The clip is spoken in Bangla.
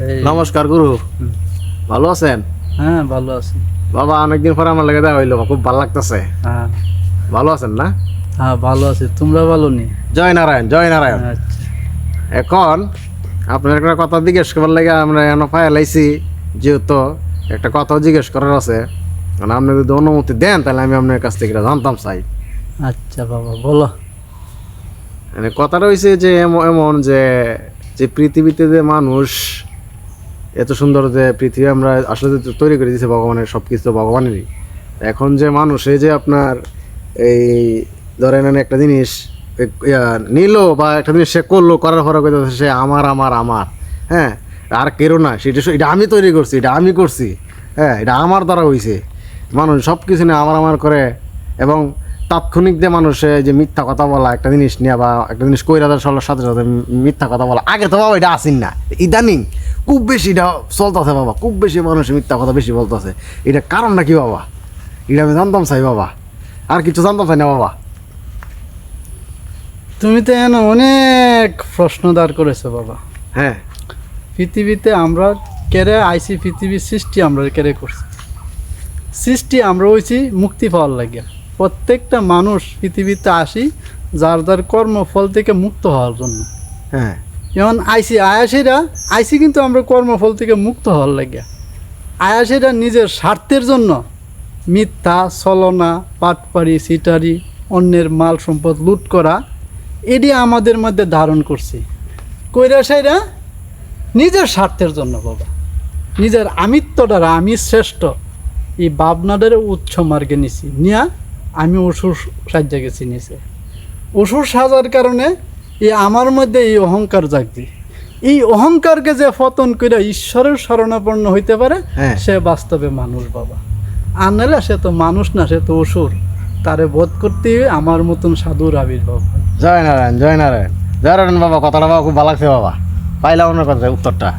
নমস্কার গুরু, ভালো আছেন? হ্যাঁ ভালো আছি বাবা, অনেকদিন পরে আমার লেগে দেখা হইলো, খুব ভালো লাগতেছে। হ্যাঁ ভালো আছেন না? হ্যাঁ ভালো আছি, তোমরা ভালো নি? জয় নারায়ণ, জয় নারায়ণ। আচ্ছা এখন আপনার একটা কথা জিজ্ঞেস করবার লাগে আমরা এখনো পায়ে লাইছি, যেহেতু একটা কথা জিজ্ঞেস করার আছে। মানে আপনি যদি অনুমতি দেন তাহলে আমি আপনার কাছ থেকে এটা জানতাম চাই। আচ্ছা বাবা বলো। মানে কথাটা হয়েছে যে এমন যে যে পৃথিবীতে যে মানুষ এত সুন্দর, যে পৃথিবী আমরা আসলে যে তৈরি করে দিয়েছে ভগবানের, সব কিছু তো ভগবানেরই। এখন যে মানুষে যে আপনার এই ধরেন একটা জিনিস নিল বা একটা জিনিস সে করলো, করার পরে কইতেছে সে আমার আমার আমার, হ্যাঁ, আর কেউ না, এটা আমি তৈরি করছি, এটা আমি করছি, হ্যাঁ, এটা আমার দ্বারা হয়েছে। মানুষ সব কিছু নিয়ে আমার আমার করে, এবং তাৎক্ষণিক দিয়ে মানুষে যে মিথ্যা কথা বলা একটা জিনিস নিয়ে, বা একটা জিনিস কইরা দেওয়ার সাথে সাথে মিথ্যা কথা বলা, আগে তো বাবা এটা আসেন না, ইদানিং খুব বেশি এটা চলতেছে বাবা, খুব বেশি মানুষ মিথ্যা কথা বেশি বলতেছে। এটা কারণটা কি বাবা? এটা আমি জানতাম চাই বাবা, আর কিছু জানতাম চাই না বাবা। তুমি তো এনে অনেক প্রশ্ন দাঁড় করেছো বাবা। হ্যাঁ, পৃথিবীতে আমরা কেড়ে আইছি, পৃথিবীর সৃষ্টি আমরা কেড়ে করছি। সৃষ্টি আমরা হয়েছি মুক্তি পাওয়ার লাগিয়া। প্রত্যেকটা মানুষ পৃথিবীতে আসি যার যার কর্মফল থেকে মুক্ত হওয়ার জন্য। হ্যাঁ, যেমন আয়াসীরা আইসি কিন্তু আমরা কর্মফল থেকে মুক্ত হওয়ার লাগিয়া। আয়াসীরা নিজের স্বার্থের জন্য মিথ্যা, ছলনা, পাটপাড়ি, সিটারি, অন্যের মাল সম্পদ লুট করা, এটি আমাদের মধ্যে ধারণ করছে। কৈরাসাইরা নিজের স্বার্থের জন্য বাবা, নিজের আমিত্বটারা, আমি শ্রেষ্ঠ, এই ভাবনাদের উচ্চ মার্গে নিছি নিয়া আমি অসুর সাহায্য গেছি নিচে। অসুর সাজার কারণে এই আমার মধ্যে এই অহংকার জাগছে। এই অহংকারকে যে পতন করে ঈশ্বরের শরণাপন্ন হইতে পারে, হ্যাঁ। সে বাস্তবে মানুষ বাবা। আর নাহলে সে তো মানুষ না, সে তো অসুর। তারে বোধ করতে আমার মতন সাধুর আবির্ভাব হয়। জয় নারায়ণ, জয় নারায়ণ, জয় নারায়ণ বাবা। কথাটা বাবা খুব ভালো লাগছে বাবা, পাইলাম আপনার কথা উত্তরটা।